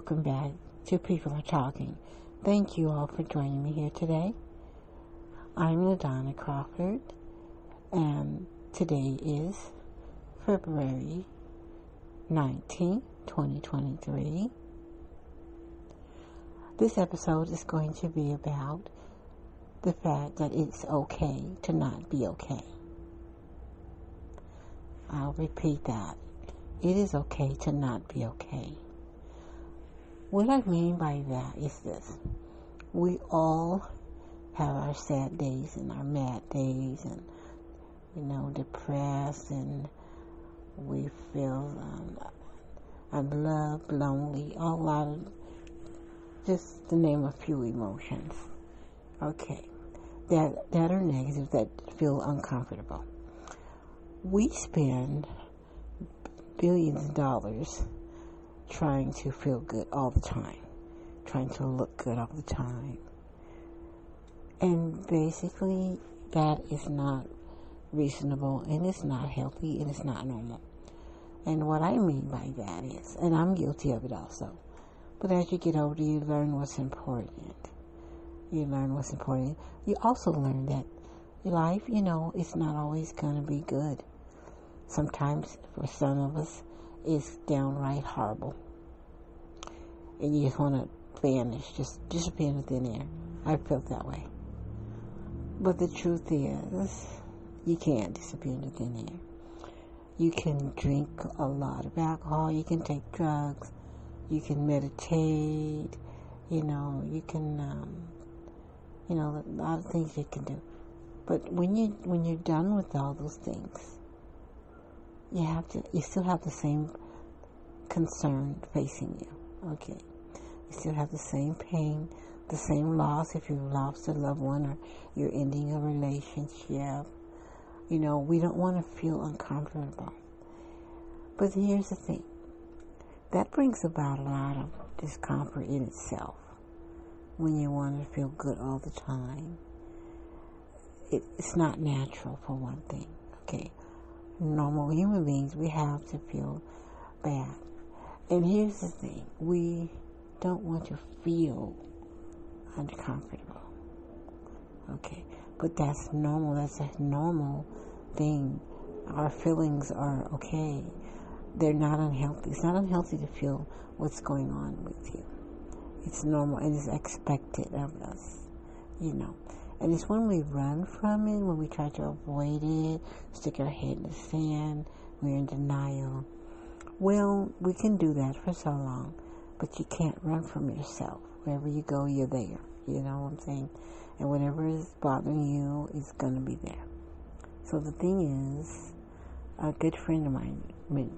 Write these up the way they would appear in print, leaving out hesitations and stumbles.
welcome back to People Are Talking. Thank you all for joining me here today. I'm LaDonna Crawford, and today is February 19, 2023. This episode is going to be about the fact that it's okay to not be okay. I'll repeat that. It is okay to not be okay. What I mean by that is this. We all have our sad days and our mad days and, depressed, and we feel unloved, lonely, a lot of, just to name a few emotions. Okay. That are negative, that feel uncomfortable. We spend billions of dollars trying to feel good all the time, trying to look good all the time. And basically, that is not reasonable, and it's not healthy, and it's not normal. And what I mean by that is, and I'm guilty of it also, but as you get older, you learn what's important. You also learn that life, it's not always going to be good. Sometimes, for some of us, it's downright horrible. And you just want to vanish, just disappear in the thin air. I felt that way. But the truth is, you can't disappear in the thin air. You can drink a lot of alcohol. You can take drugs. You can meditate. You can... a lot of things you can do. But when you're done with all those things, you still have the same concern facing you. Okay. You still have the same pain, the same loss if you've lost a loved one or you're ending a relationship. We don't want to feel uncomfortable. But here's the thing. That brings about a lot of discomfort in itself. When you want to feel good all the time, it's not natural, for one thing. Okay, normal human beings, we have to feel bad. And here's the thing, we don't want to feel uncomfortable. Okay, but that's normal. That's a normal thing. Our feelings are okay. They're not unhealthy. It's not unhealthy to feel what's going on with you. It's normal and it's expected of us, And it's when we run from it, when we try to avoid it, stick our head in the sand, we're in denial. Well, we can do that for so long, but you can't run from yourself. Wherever you go, you're there. You know what I'm saying? And whatever is bothering you is going to be there. So the thing is, a good friend of mine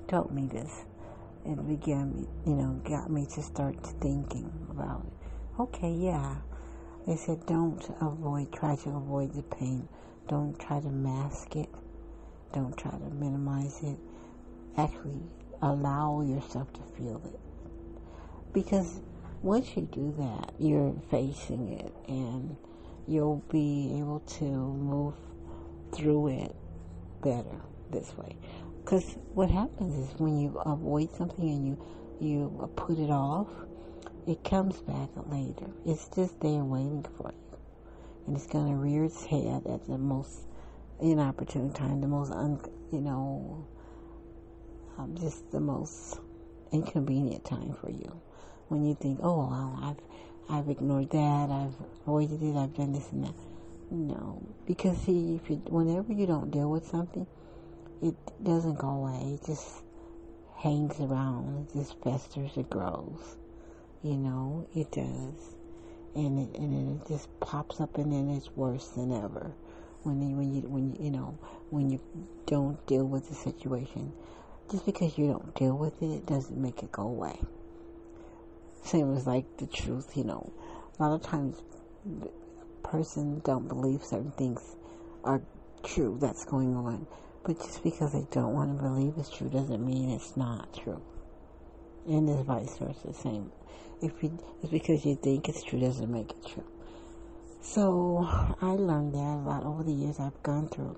told me this. It began, got me to start thinking about it. Okay, yeah. They said try to avoid the pain. Don't try to mask it. Don't try to minimize it. Actually, allow yourself to feel it. Because once you do that, you're facing it, and you'll be able to move through it better this way. Because what happens is when you avoid something and you put it off, it comes back later. It's just there waiting for you. And it's going to rear its head at the most inopportune time, the most, just the most inconvenient time for you. When you think, oh, well, I've ignored that, I've avoided it, I've done this and that. No. Because, see, whenever you don't deal with something, it doesn't go away. It just hangs around. It just festers. It grows. It does. And it just pops up, and then it's worse than ever. When you don't deal with the situation. Just because you don't deal with it, it doesn't make it go away. Same as like the truth, A lot of times, the person don't believe certain things are true that's going on. But just because they don't want to believe it's true doesn't mean it's not true. And it's vice versa, same. It's because you think it's true doesn't make it true. So I learned that a lot over the years. I've gone through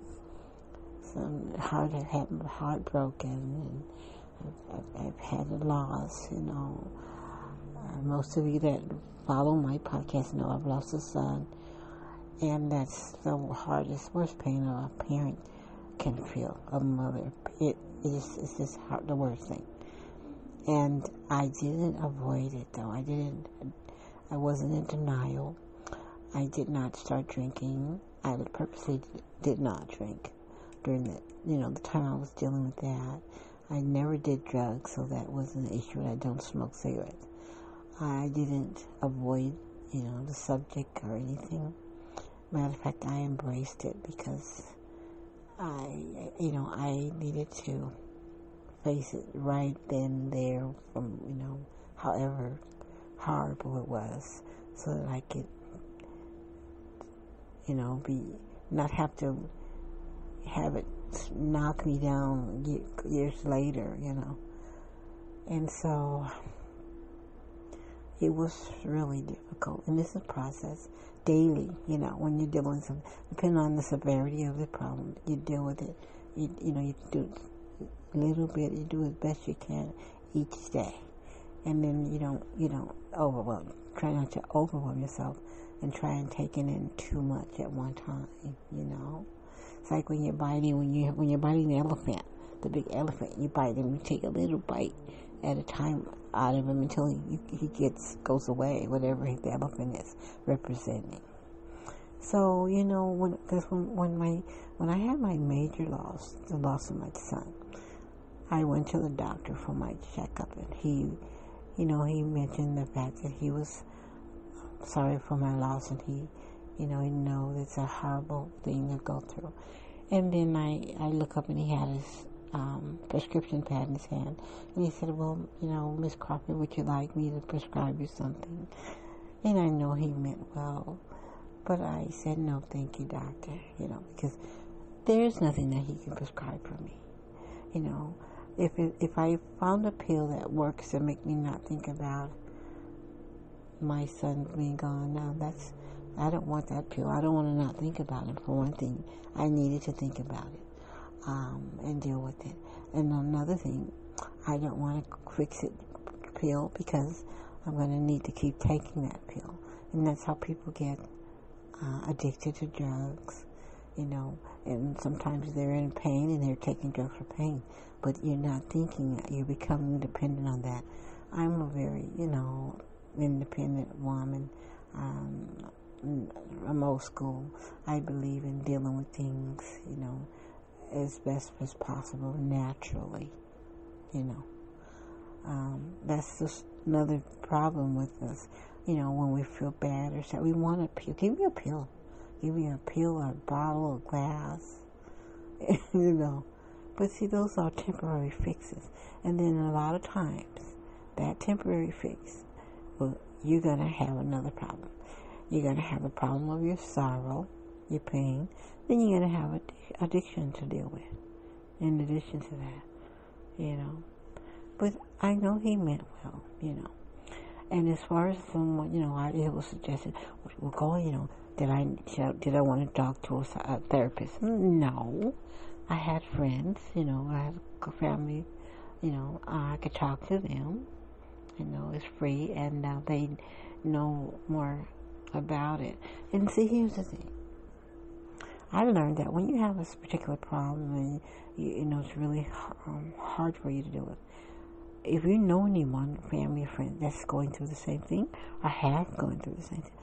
some heartbroken, and I've had a loss, Most of you that follow my podcast know I've lost a son, and that's the hardest, worst pain a parent can feel, a mother. It's just the worst thing. And I didn't avoid it, though. I wasn't in denial. I did not start drinking. I purposely did not drink during the time I was dealing with that. I never did drugs, so that wasn't an issue. I don't smoke cigarettes. I didn't avoid, the subject or anything. Matter of fact, I embraced it because I needed to face it right then and there from, however horrible it was, so that I could, not have to have it knock me down years later, And so it was really difficult. And it's a process daily, when you're dealing with something. Depending on the severity of the problem, you deal with it. You do a little bit, you do as best you can each day. And then you don't overwhelm. Try not to overwhelm yourself and try and take it in too much at one time, It's like when you're biting the elephant, the big elephant, you bite him, you take a little bite at a time out of him until he goes away, whatever the elephant is representing. So, when I had my major loss, the loss of my son, I went to the doctor for my checkup, and he mentioned the fact that he was sorry for my loss, and he knows it's a horrible thing to go through. And then I look up, and he had his prescription pad in his hand, and he said, well, Miss Crawford, would you like me to prescribe you something? And I know he meant well, but I said, no, thank you, doctor, because there's nothing that he can prescribe for me. If I found a pill that works to make me not think about my son being gone, now I don't want that pill. I don't want to not think about it. For one thing, I needed to think about it and deal with it. And another thing, I don't want a fix-it pill because I'm going to need to keep taking that pill. And that's how people get addicted to drugs, and sometimes they're in pain and they're taking drugs for pain. But you're not thinking that. You're becoming dependent on that. I'm a very, independent woman. I'm old school. I believe in dealing with things, as best as possible, naturally, That's just another problem with us. When we feel bad or sad, we want a pill. Give me a pill. Give me a pill or a bottle or glass, But see, those are temporary fixes. And then a lot of times, that temporary fix, you're going to have another problem. You're going to have the problem of your sorrow, your pain. Then you're going to have addiction to deal with, in addition to that, But I know he meant well, And as far as someone, it was suggested, well, go, did I want to talk to a therapist? No. I had friends, I had a family, I could talk to them, it's free, and they know more about it. And see, here's the thing. I learned that when you have this particular problem, and it's really hard for you to deal with, if you know anyone, family or friend, that's going through the same thing, or have gone through the same thing,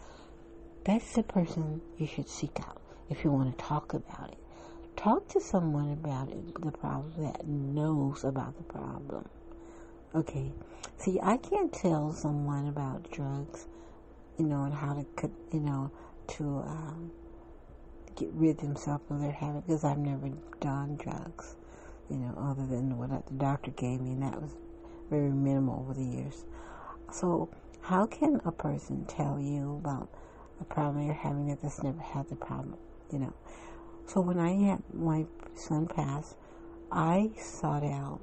that's the person you should seek out if you want to talk about it. Talk to someone about it, the problem, that knows about the problem. Okay. See, I can't tell someone about drugs, and how to get rid themselves of their habit, because I've never done drugs, other than what the doctor gave me, and that was very minimal over the years. So how can a person tell you about a problem you're having that's never had the problem, So when I had my son pass, I sought out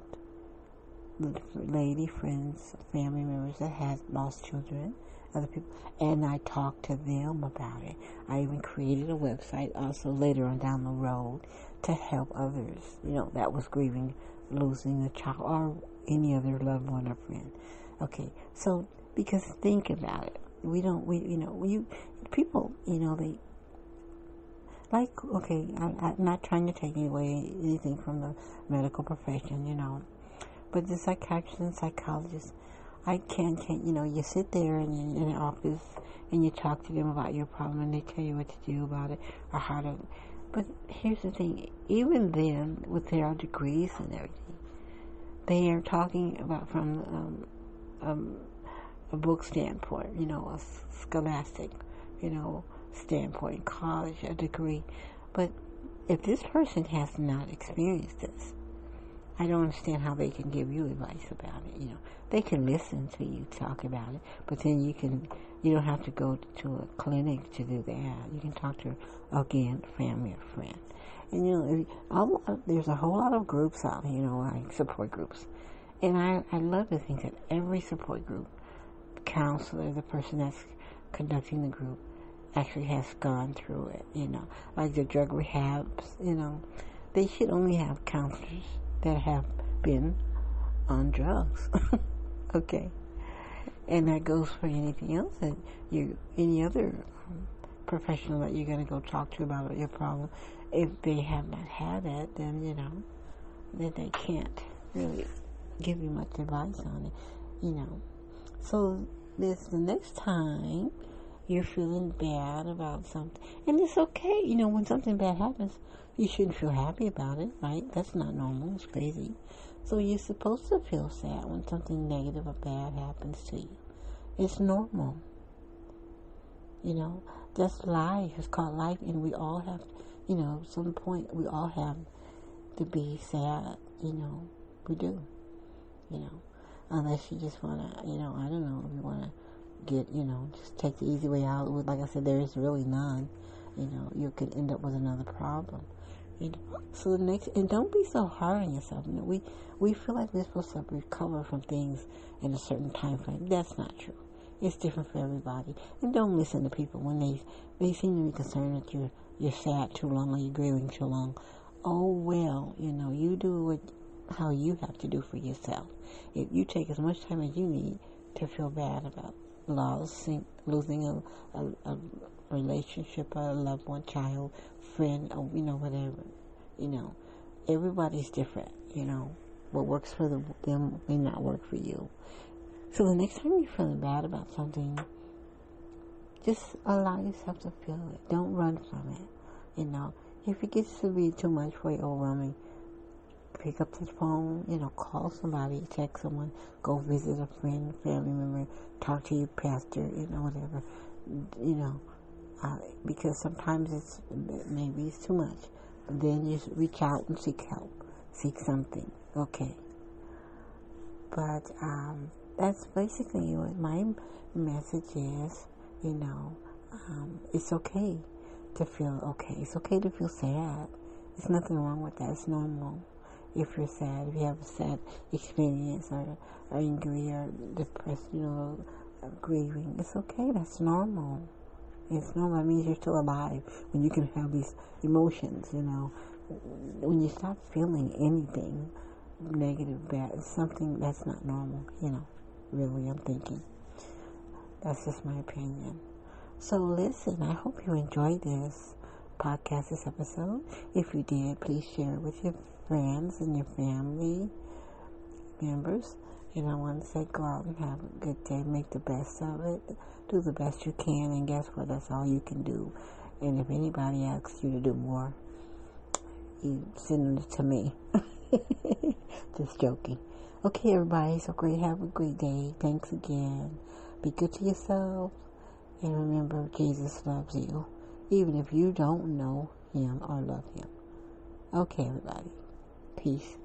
the lady friends, family members that had lost children, other people, and I talked to them about it. I even created a website also later on down the road to help others, that was grieving, losing a child or any other loved one or friend. Okay, so Because think about it. People, they, like, okay, I'm not trying to take away anything from the medical profession, but the psychiatrists and psychologists, I can't, you sit there in the office and you talk to them about your problem and they tell you what to do about it or how to, but here's the thing, even then, with their degrees and everything, they are talking about from a book standpoint, a scholastic, standpoint, college, a degree. But if this person has not experienced this, I don't understand how they can give you advice about it. They can listen to you talk about it, but then you don't have to go to a clinic to do that. You can talk to, again, family or friend. And there's a whole lot of groups out here, like support groups. And I love to think that every support group, counselor, the person that's conducting the group, actually has gone through it, like the drug rehabs, they should only have counselors that have been on drugs, okay? And that goes for anything else that any other professional that you're going to go talk to about your problem. If they have not had it, then, then they can't really give you much advice on it, So the next time you're feeling bad about something, and it's okay, when something bad happens, you shouldn't feel happy about it, right? That's not normal. It's crazy. So you're supposed to feel sad when something negative or bad happens to you. It's normal. That's life. It's called life, and we all have, at some point, we all have to be sad, we do, unless you just want to, I don't know, if you want to get, just take the easy way out. Like I said, there is really none. You could end up with another problem. So and don't be so hard on yourself. We feel like we're supposed to recover from things in a certain time frame. That's not true. It's different for everybody. And don't listen to people when they seem to be concerned that you're sad too long or you're grieving too long. Oh well, you do how you have to do for yourself. If you take as much time as you need to feel bad about losing a relationship, a loved one, child, friend, or, whatever, everybody's different, what works for them may not work for you. So the next time you're feeling bad about something, just allow yourself to feel it. Don't run from it, if it gets to be too much for you, overwhelming, pick up the phone, call somebody, text someone, go visit a friend, family member, talk to your pastor, whatever, because sometimes maybe it's too much. But then just reach out and seek help, seek something, okay? But that's basically what my message is. It's okay to feel okay. It's okay to feel sad. There's nothing wrong with that. It's normal. If you're sad, if you have a sad experience or angry or depressed, grieving, it's okay. That's normal. It's normal. That means you're still alive when you can have these emotions, When you stop feeling anything negative, bad, it's something that's not normal, Really, I'm thinking. That's just my opinion. So listen, I hope you enjoyed this podcast, this episode. If you did, please share it with your friends and your family members. And I want to say, go out and have a good day. Make the best of it. Do the best you can. And guess what? That's all you can do. And if anybody asks you to do more, you send it to me. Just joking. Okay, everybody. So great. Have a great day. Thanks again. Be good to yourself. And remember, Jesus loves you. Even if you don't know him or love him. Okay, everybody. Peace.